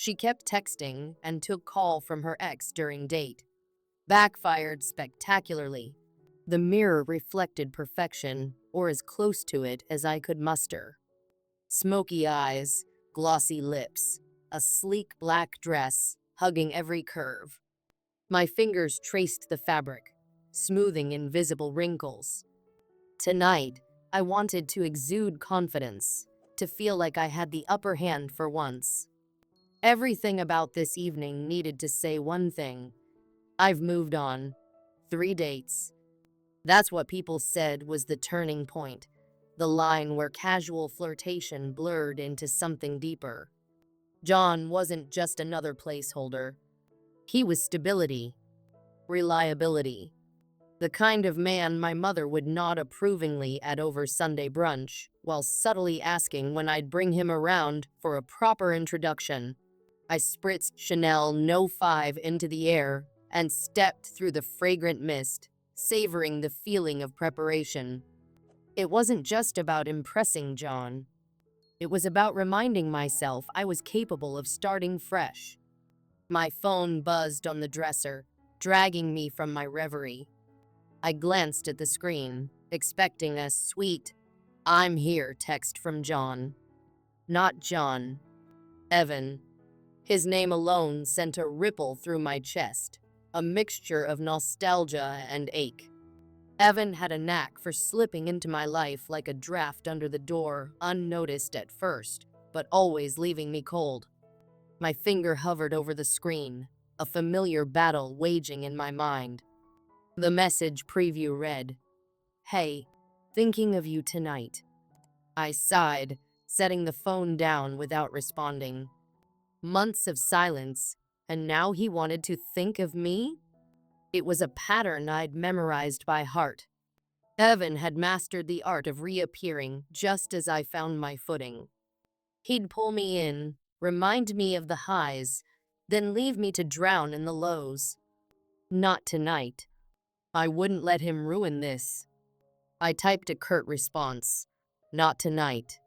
She kept texting and took call from her ex during date. Backfired spectacularly. The mirror reflected perfection, or as close to it as I could muster. Smoky eyes, glossy lips, a sleek black dress hugging every curve. My fingers traced the fabric, smoothing invisible wrinkles. Tonight, I wanted to exude confidence, to feel like I had the upper hand for once. Everything about this evening needed to say one thing: I've moved on. 3 dates. That's what people said was the turning point, the line where casual flirtation blurred into something deeper. John wasn't just another placeholder. He was stability, reliability, the kind of man my mother would nod approvingly at over Sunday brunch, while subtly asking when I'd bring him around for a proper introduction. I spritzed Chanel No. 5 into the air and stepped through the fragrant mist, savoring the feeling of preparation. It wasn't just about impressing John. It was about reminding myself I was capable of starting fresh. My phone buzzed on the dresser, dragging me from my reverie. I glanced at the screen, expecting a sweet, "I'm here" text from John. Not John. Evan. His name alone sent a ripple through my chest, a mixture of nostalgia and ache. Evan had a knack for slipping into my life like a draft under the door, unnoticed at first, but always leaving me cold. My finger hovered over the screen, a familiar battle waging in my mind. The message preview read, "Hey, thinking of you tonight." I sighed, setting the phone down without responding. Months of silence, and now he wanted to think of me? It was a pattern I'd memorized by heart. Evan had mastered the art of reappearing just as I found my footing. He'd pull me in, remind me of the highs, then leave me to drown in the lows. Not tonight. I wouldn't let him ruin this. I typed a curt response. Not tonight.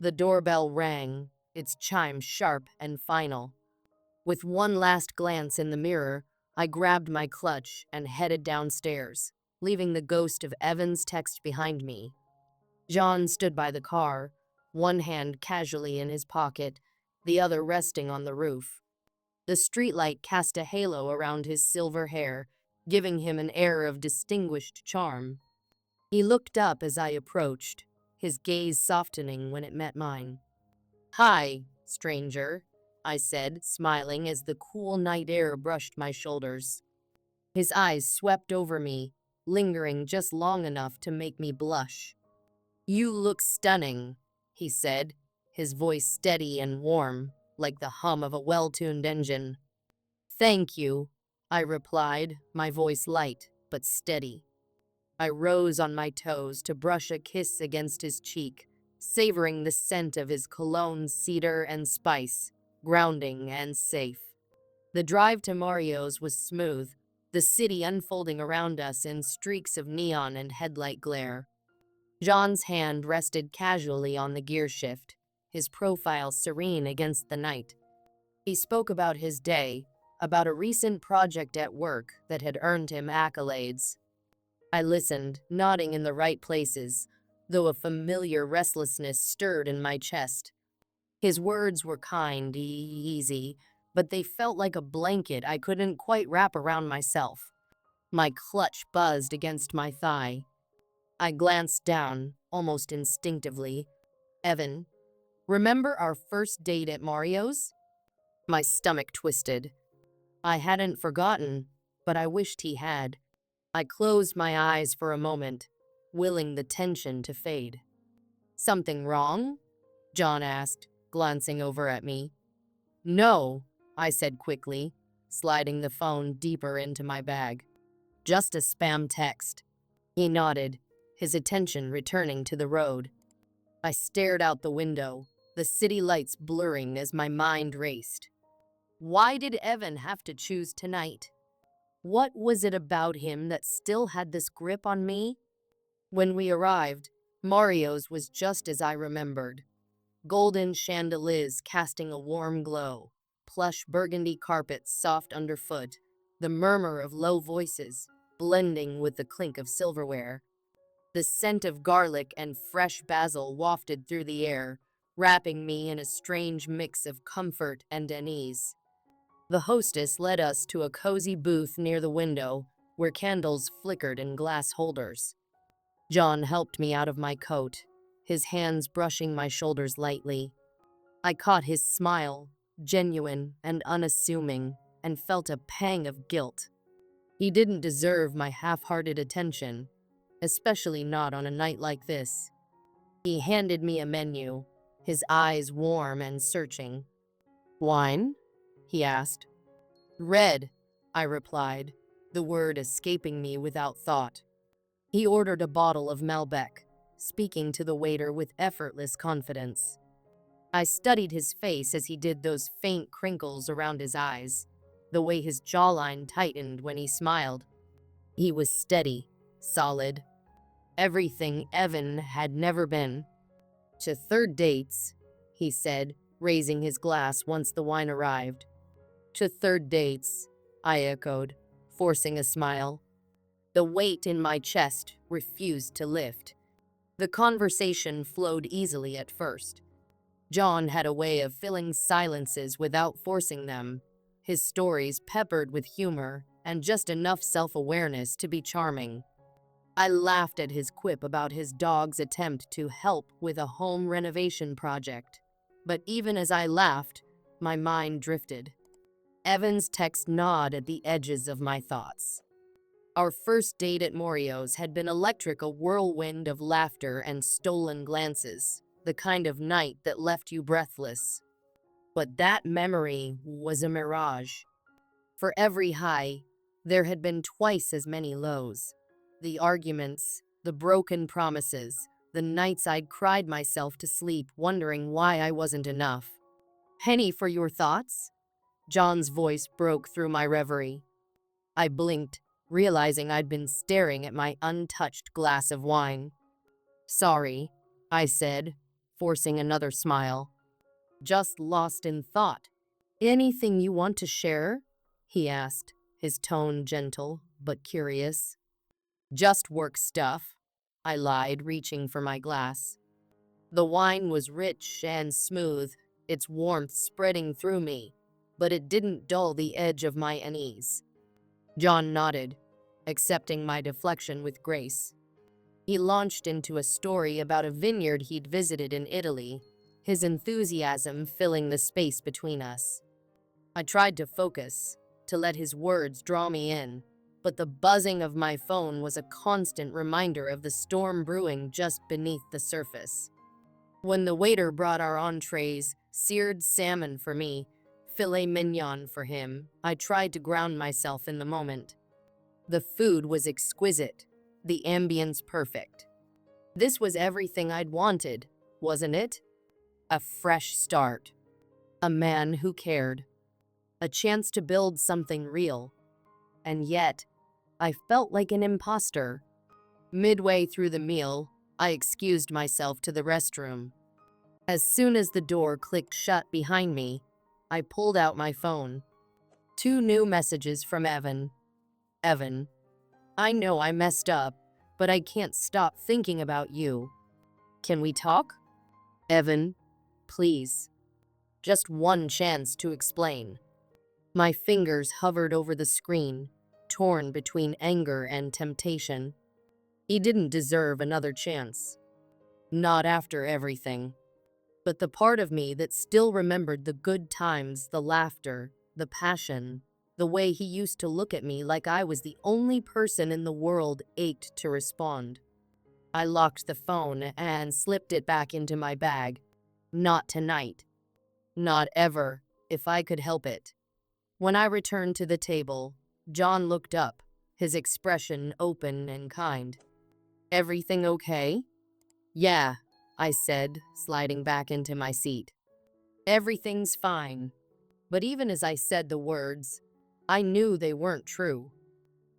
The doorbell rang, its chime sharp and final. With one last glance in the mirror, I grabbed my clutch and headed downstairs, leaving the ghost of Evan's text behind me. John stood by the car, one hand casually in his pocket, the other resting on the roof. The streetlight cast a halo around his silver hair, giving him an air of distinguished charm. He looked up as I approached, his gaze softening when it met mine. "Hi, stranger," I said, smiling as the cool night air brushed my shoulders. His eyes swept over me, lingering just long enough to make me blush. "You look stunning," he said, his voice steady and warm, like the hum of a well-tuned engine. "Thank you," I replied, my voice light but steady. I rose on my toes to brush a kiss against his cheek, savoring the scent of his cologne, cedar and spice, grounding and safe. The drive to Mario's was smooth, the city unfolding around us in streaks of neon and headlight glare. John's hand rested casually on the gear shift, his profile serene against the night. He spoke about his day, about a recent project at work that had earned him accolades. I listened, nodding in the right places, though a familiar restlessness stirred in my chest. His words were kind, easy, but they felt like a blanket I couldn't quite wrap around myself. My clutch buzzed against my thigh. I glanced down, almost instinctively. "Evan, remember our first date at Mario's?" My stomach twisted. I hadn't forgotten, but I wished he had. I closed my eyes for a moment, willing the tension to fade. "Something wrong?" John asked, glancing over at me. "No," I said quickly, sliding the phone deeper into my bag. "Just a spam text." He nodded, his attention returning to the road. I stared out the window, the city lights blurring as my mind raced. Why did Evan have to choose tonight? What was it about him that still had this grip on me? When we arrived, Mario's was just as I remembered. Golden chandeliers casting a warm glow, plush burgundy carpets soft underfoot, the murmur of low voices blending with the clink of silverware. The scent of garlic and fresh basil wafted through the air, wrapping me in a strange mix of comfort and unease. The hostess led us to a cozy booth near the window, where candles flickered in glass holders. John helped me out of my coat, his hands brushing my shoulders lightly. I caught his smile, genuine and unassuming, and felt a pang of guilt. He didn't deserve my half-hearted attention, especially not on a night like this. He handed me a menu, his eyes warm and searching. "Wine?" he asked. "Red," I replied, the word escaping me without thought. He ordered a bottle of Malbec, speaking to the waiter with effortless confidence. I studied his face as he did those faint crinkles around his eyes, the way his jawline tightened when he smiled. He was steady, solid, everything Evan had never been. "To third dates," he said, raising his glass once the wine arrived. "To third dates," I echoed, forcing a smile. The weight in my chest refused to lift. The conversation flowed easily at first. John had a way of filling silences without forcing them, his stories peppered with humor and just enough self-awareness to be charming. I laughed at his quip about his dog's attempt to help with a home renovation project. But even as I laughed, my mind drifted. Evan's text gnawed at the edges of my thoughts. Our first date at Morio's had been electric, a whirlwind of laughter and stolen glances, the kind of night that left you breathless. But that memory was a mirage. For every high, there had been twice as many lows. The arguments, the broken promises, the nights I'd cried myself to sleep wondering why I wasn't enough. "Penny for your thoughts?" John's voice broke through my reverie. I blinked, realizing I'd been staring at my untouched glass of wine. "Sorry," I said, forcing another smile. "Just lost in thought." "Anything you want to share?" he asked, his tone gentle but curious. "Just work stuff," I lied, reaching for my glass. The wine was rich and smooth, its warmth spreading through me, but it didn't dull the edge of my unease. John nodded, accepting my deflection with grace. He launched into a story about a vineyard he'd visited in Italy, his enthusiasm filling the space between us. I tried to focus, to let his words draw me in, but the buzzing of my phone was a constant reminder of the storm brewing just beneath the surface. When the waiter brought our entrees, seared salmon for me, filet mignon for him, I tried to ground myself in the moment. The food was exquisite, the ambience perfect. This was everything I'd wanted, wasn't it? A fresh start. A man who cared. A chance to build something real. And yet, I felt like an imposter. Midway through the meal, I excused myself to the restroom. As soon as the door clicked shut behind me, I pulled out my phone. 2 new messages from Evan. "Evan, I know I messed up, but I can't stop thinking about you. Can we talk? Evan, please. Just one chance to explain." My fingers hovered over the screen, torn between anger and temptation. He didn't deserve another chance. Not after everything. But the part of me that still remembered the good times, the laughter, the passion, the way he used to look at me like I was the only person in the world ached to respond. I locked the phone and slipped it back into my bag. Not tonight. Not ever, if I could help it. When I returned to the table, John looked up, his expression open and kind. "Everything okay?" "Yeah," I said, sliding back into my seat. "Everything's fine." But even as I said the words, I knew they weren't true.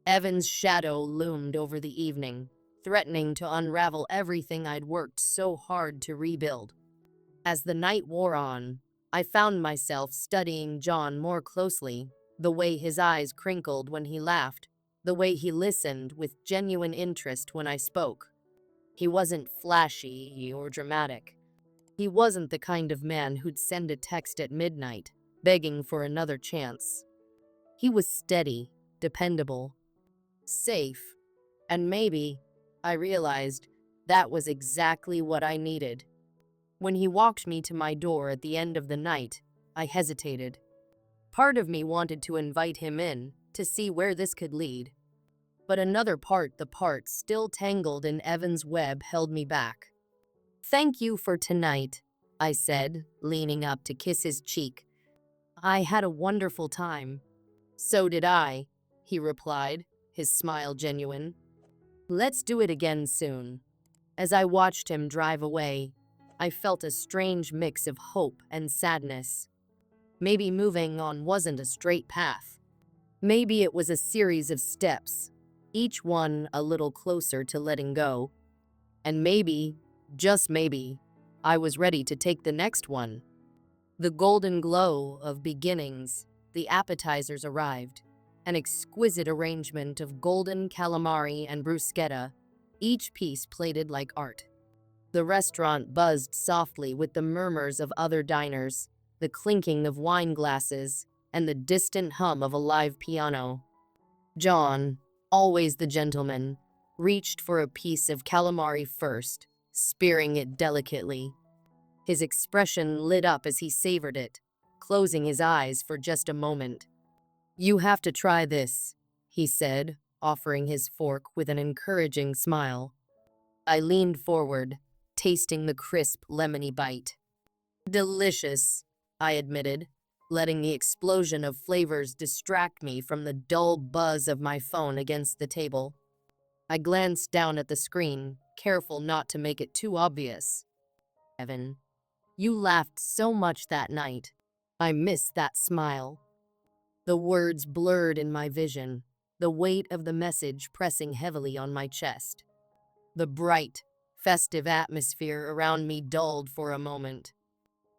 Evan's shadow loomed over the evening, threatening to unravel everything I'd worked so hard to rebuild. As the night wore on, I found myself studying John more closely, the way his eyes crinkled when he laughed, the way he listened with genuine interest when I spoke. He wasn't flashy or dramatic. He wasn't the kind of man who'd send a text at midnight, begging for another chance. He was steady, dependable, safe, and maybe, I realized, that was exactly what I needed. When he walked me to my door at the end of the night, I hesitated. Part of me wanted to invite him in, to see where this could lead. But another part, the part still tangled in Evan's web, held me back. "Thank you for tonight," I said, leaning up to kiss his cheek. "I had a wonderful time." "So did I," he replied, his smile genuine. "Let's do it again soon." As I watched him drive away, I felt a strange mix of hope and sadness. Maybe moving on wasn't a straight path. Maybe it was a series of steps, each one a little closer to letting go. And maybe, just maybe, I was ready to take the next one. The golden glow of beginnings, the appetizers arrived, an exquisite arrangement of golden calamari and bruschetta, each piece plated like art. The restaurant buzzed softly with the murmurs of other diners, the clinking of wine glasses, and the distant hum of a live piano. John, always the gentleman, reached for a piece of calamari first, spearing it delicately. His expression lit up as he savored it, closing his eyes for just a moment. "You have to try this," he said, offering his fork with an encouraging smile. I leaned forward, tasting the crisp, lemony bite. "Delicious," I admitted, letting the explosion of flavors distract me from the dull buzz of my phone against the table. I glanced down at the screen, careful not to make it too obvious. "Evan, you laughed so much that night. I miss that smile." The words blurred in my vision, the weight of the message pressing heavily on my chest. The bright, festive atmosphere around me dulled for a moment.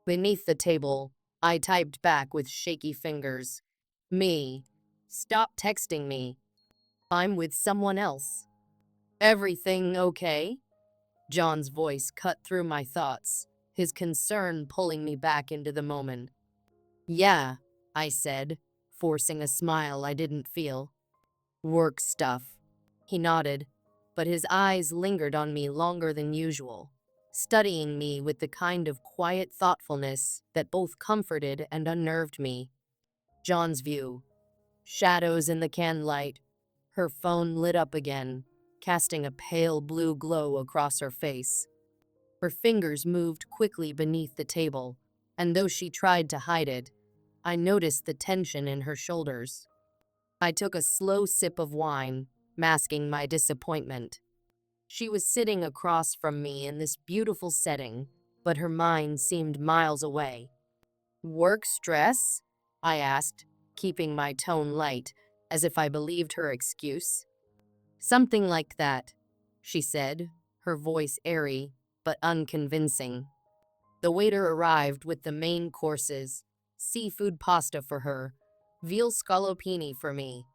Beneath the table, I typed back with shaky fingers. "Me. Stop texting me. I'm with someone else." "Everything okay?" John's voice cut through my thoughts, his concern pulling me back into the moment. "Yeah," I said, forcing a smile I didn't feel. "Work stuff." He nodded, but his eyes lingered on me longer than usual, studying me with the kind of quiet thoughtfulness that both comforted and unnerved me. John's view. Shadows in the candlelight. Her phone lit up again, casting a pale blue glow across her face. Her fingers moved quickly beneath the table, and though she tried to hide it, I noticed the tension in her shoulders. I took a slow sip of wine, masking my disappointment. She was sitting across from me in this beautiful setting, but her mind seemed miles away. "Work stress?" I asked, keeping my tone light, as if I believed her excuse. "Something like that," she said, her voice airy but unconvincing. The waiter arrived with the main courses, seafood pasta for her, veal scallopini for me.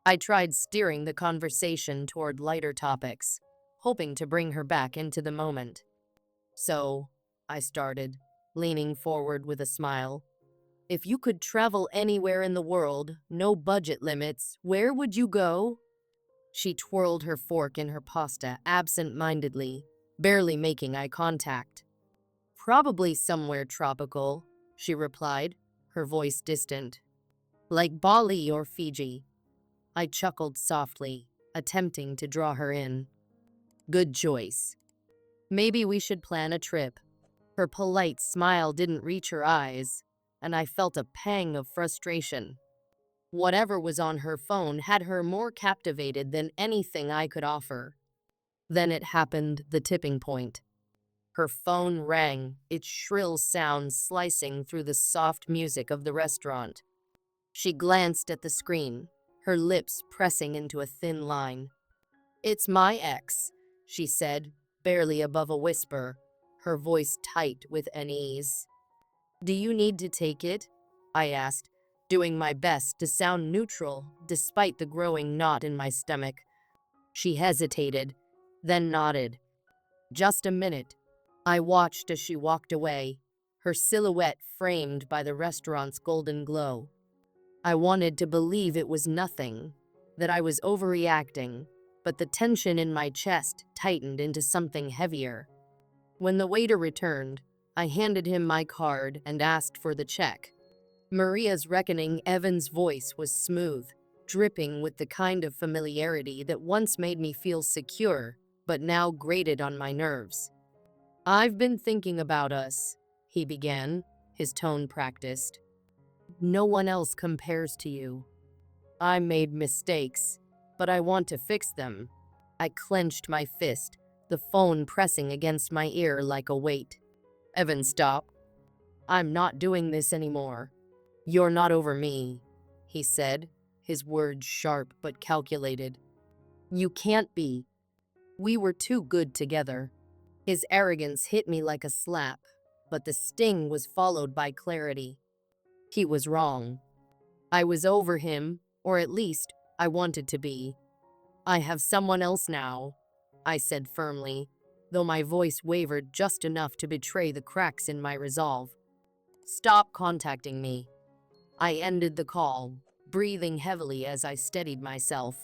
I tried steering the conversation toward lighter topics, hoping to bring her back into the moment. "So," I started, leaning forward with a smile, "if you could travel anywhere in the world, no budget limits, where would you go?" She twirled her fork in her pasta absent-mindedly, barely making eye contact. "Probably somewhere tropical," she replied, her voice distant. "Like Bali or Fiji." I chuckled softly, attempting to draw her in. "Good choice. Maybe we should plan a trip." Her polite smile didn't reach her eyes, and I felt a pang of frustration. Whatever was on her phone had her more captivated than anything I could offer. Then it happened, the tipping point. Her phone rang, its shrill sound slicing through the soft music of the restaurant. She glanced at the screen, her lips pressing into a thin line. "It's my ex," she said, barely above a whisper, her voice tight with unease. Do you need to take it? I asked, doing my best to sound neutral despite the growing knot in my stomach. She hesitated, then nodded. Just a minute. I watched as she walked away, her silhouette framed by the restaurant's golden glow. I wanted to believe it was nothing, that I was overreacting, but the tension in my chest tightened into something heavier. When the waiter returned, I handed him my card and asked for the check. Maria's reckoning Evan's voice was smooth, dripping with the kind of familiarity that once made me feel secure, but now grated on my nerves. I've been thinking about us, he began, his tone practiced. No one else compares to you. I made mistakes, but I want to fix them. I clenched my fist, the phone pressing against my ear like a weight. Evan, stop. I'm not doing this anymore. You're not over me, he said, his words sharp but calculated. You can't be. We were too good together. His arrogance hit me like a slap, but the sting was followed by clarity. He was wrong. I was over him, or at least I wanted to be. I have someone else now, I said firmly, though my voice wavered just enough to betray the cracks in my resolve. Stop contacting me. I ended the call, breathing heavily as I steadied myself.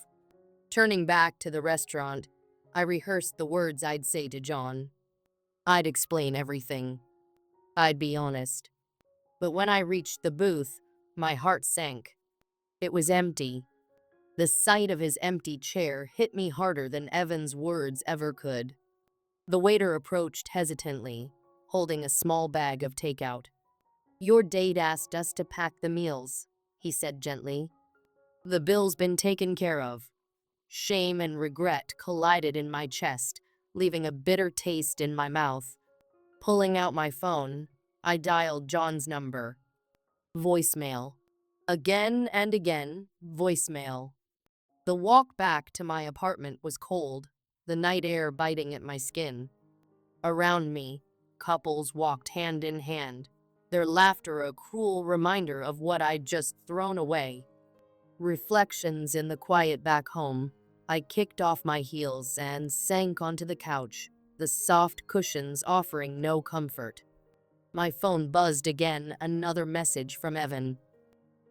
Turning back to the restaurant, I rehearsed the words I'd say to John. I'd explain everything. I'd be honest. But when I reached the booth, my heart sank. It was empty. The sight of his empty chair hit me harder than Evan's words ever could. The waiter approached hesitantly, holding a small bag of takeout. Your date asked us to pack the meals, he said gently. The bill's been taken care of. Shame and regret collided in my chest, leaving a bitter taste in my mouth. Pulling out my phone, I dialed John's number. Voicemail. Again and again, voicemail. The walk back to my apartment was cold, the night air biting at my skin. Around me, couples walked hand in hand, their laughter a cruel reminder of what I'd just thrown away. Reflections in the quiet back home, I kicked off my heels and sank onto the couch, the soft cushions offering no comfort. My phone buzzed again, another message from Evan.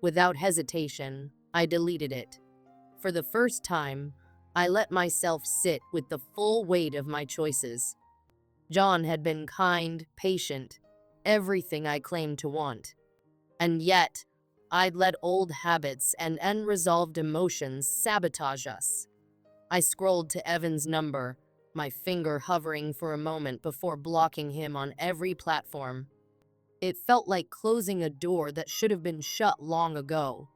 Without hesitation, I deleted it. For the first time, I let myself sit with the full weight of my choices. John had been kind, patient, everything I claimed to want. And yet, I'd let old habits and unresolved emotions sabotage us. I scrolled to Evan's number, my finger hovering for a moment before blocking him on every platform. It felt like closing a door that should have been shut long ago.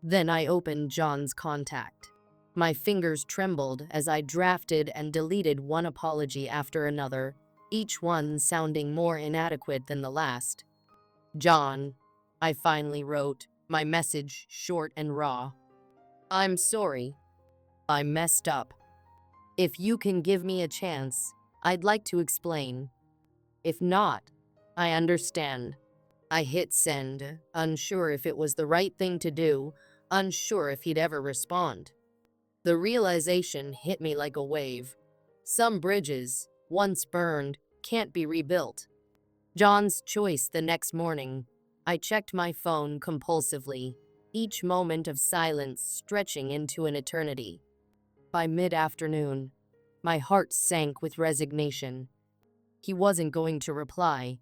Then I opened John's contact. My fingers trembled as I drafted and deleted one apology after another, each one sounding more inadequate than the last. John, I finally wrote, my message short and raw. I'm sorry. I messed up. If you can give me a chance, I'd like to explain. If not, I understand. I hit send, unsure if it was the right thing to do, unsure if he'd ever respond. The realization hit me like a wave. Some bridges, once burned, can't be rebuilt. John's choice the next morning. I checked my phone compulsively, each moment of silence stretching into an eternity. By mid-afternoon, my heart sank with resignation. He wasn't going to reply.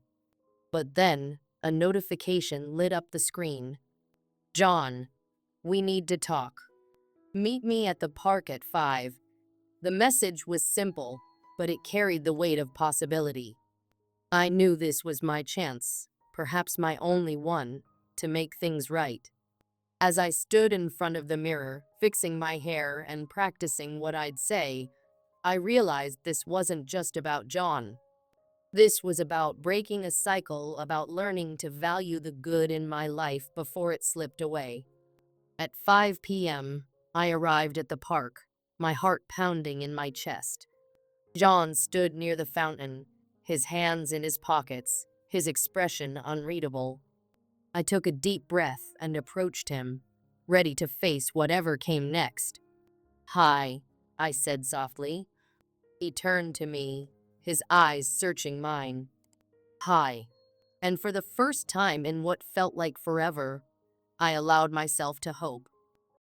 But then, a notification lit up the screen. John, we need to talk. Meet me at the park at 5. The message was simple, but it carried the weight of possibility. I knew this was my chance, perhaps my only one, to make things right. As I stood in front of the mirror, fixing my hair and practicing what I'd say, I realized this wasn't just about John. This was about breaking a cycle, about learning to value the good in my life before it slipped away. At 5 p.m., I arrived at the park, my heart pounding in my chest. John stood near the fountain, his hands in his pockets, his expression unreadable. I took a deep breath and approached him, ready to face whatever came next. "Hi," I said softly. He turned to me, his eyes searching mine. "Hi." And for the first time in what felt like forever, I allowed myself to hope.